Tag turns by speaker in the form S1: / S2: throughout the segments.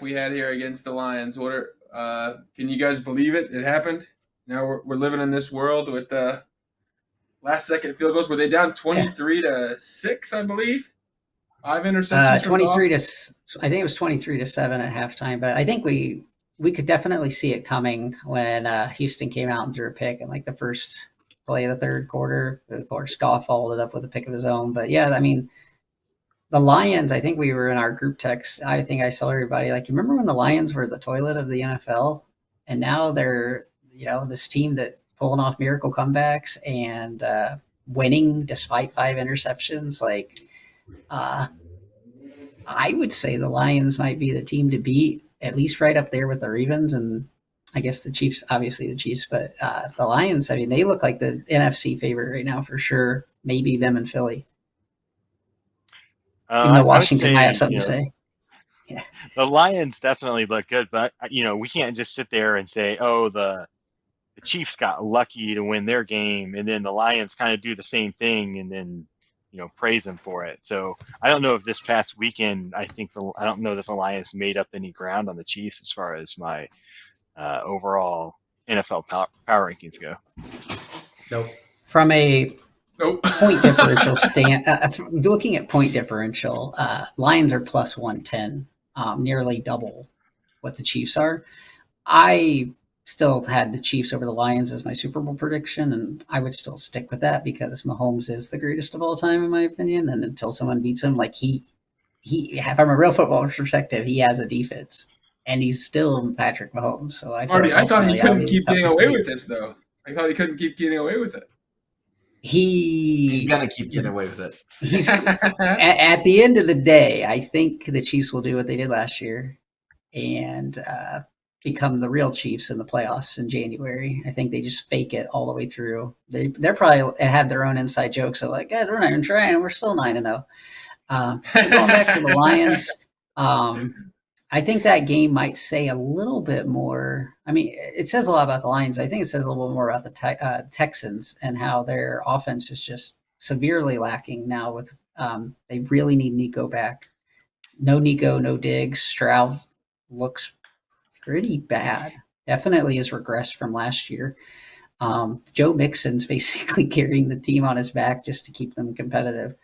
S1: we had here against the Lions. Can you guys believe it? It happened. Now we're living in this world with last second field goals. Were they down 23-6? I believe 5 interceptions from Goff.
S2: 23 to, I think it was 23-7 at halftime. But I think we could definitely see it coming when Houston came out and threw a pick in like the first play of the third quarter. Of course, Goff followed it up with a pick of his own. But yeah, I mean, the Lions, I think we were in our group text. I think I saw everybody like, you remember when the Lions were the toilet of the NFL? And now they're, this team that pulling off miracle comebacks and winning despite 5 interceptions. Like, I would say the Lions might be the team to beat, at least right up there with the Ravens and I guess the Chiefs, obviously the Chiefs, but the Lions, I mean, they look like the NFC favorite right now for sure. Maybe them and Philly. Even though Washington might have something to say.
S3: Yeah. The Lions definitely look good, but we can't just sit there and say, oh, the Chiefs got lucky to win their game, and then the Lions kind of do the same thing, and then praise them for it. So I don't know if this past weekend, I don't know that the Lions made up any ground on the Chiefs as far as my overall NFL power rankings go.
S2: Nope. From a point differential looking at point differential, Lions are plus 110, nearly double what the Chiefs are. I still had the Chiefs over the Lions as my Super Bowl prediction, and I would still stick with that because Mahomes is the greatest of all time, in my opinion. And until someone beats him, like he from a real football perspective, he has a defense, and he's still Patrick Mahomes. So I
S1: thought he couldn't keep getting away with this, though. I thought he couldn't keep getting away with it.
S4: He's gonna keep getting away with it.
S2: He's at the end of the day, I think the Chiefs will do what they did last year and become the real Chiefs in the playoffs in January. I think they just fake it all the way through. They're probably have their own inside jokes. So like, guys, we're not even trying. We're still 9-0. Going back to the Lions, I think that game might say a little bit more. I mean, it says a lot about the Lions. I think it says a little bit more about the Texans and how their offense is just severely lacking now. With they really need Nico back. No Nico, no Diggs. Stroud looks pretty bad. Definitely has regressed from last year. Joe Mixon's basically carrying the team on his back just to keep them competitive.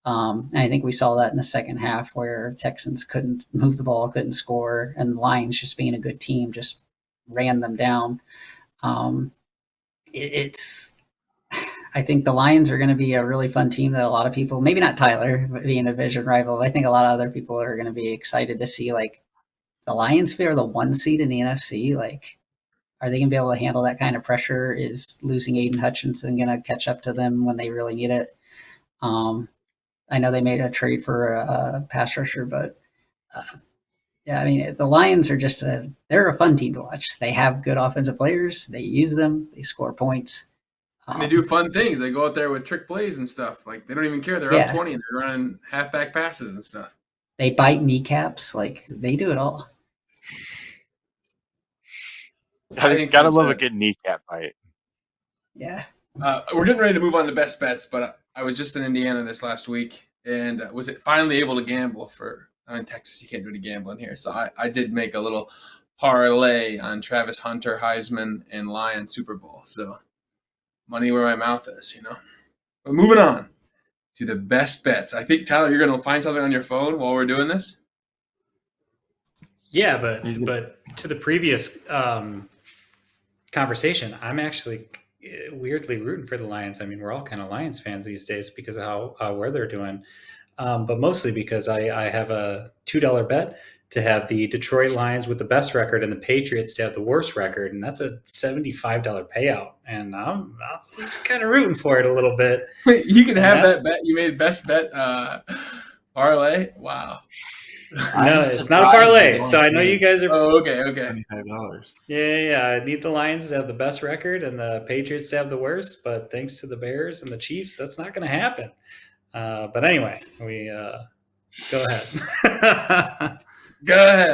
S2: And I think we saw that in the second half where Texans couldn't move the ball, couldn't score, and the Lions, just being a good team, just ran them down. I think the Lions are going to be a really fun team that a lot of people, maybe not Tyler, being a division rival, I think a lot of other people are going to be excited to see, like, the Lions are the 1 seed in the NFC. Like, are they going to be able to handle that kind of pressure? Is losing Aiden Hutchinson going to catch up to them when they really need it? I know they made a trade for a pass rusher, but yeah, I mean, the Lions are just they're a fun team to watch. They have good offensive players. They use them. They score points.
S1: And they do fun things. They go out there with trick plays and stuff. Like, they don't even care. They're up 20 and they're running halfback passes and stuff.
S2: They bite kneecaps. Like, they do it all.
S3: I think gotta love a good kneecap bite.
S2: Yeah.
S1: We're getting ready to move on to best bets, but I was just in Indiana this last week and was finally able to gamble in Texas. You can't do any gambling here. So I did make a little parlay on Travis Hunter, Heisman, and Lions Super Bowl. So money where my mouth is, But moving on to the best bets. I think, Tyler, you're going to find something on your phone while we're doing this?
S5: Yeah, but to the previous conversation, I'm actually weirdly rooting for the Lions. I mean, we're all kind of Lions fans these days because of where they're doing, but mostly because I have a $2 bet to have the Detroit Lions with the best record and the Patriots to have the worst record, and that's a $75 payout. And I'm kind of rooting for it a little bit.
S1: Wait, you can have that bet. You made best bet parlay? Wow.
S5: No, it's not a parlay. So I know you guys are.
S1: Oh, okay.
S4: $25.
S5: Yeah. I need the Lions to have the best record and the Patriots to have the worst. But thanks to the Bears and the Chiefs, that's not going to happen. But anyway, we go ahead.
S1: Go ahead.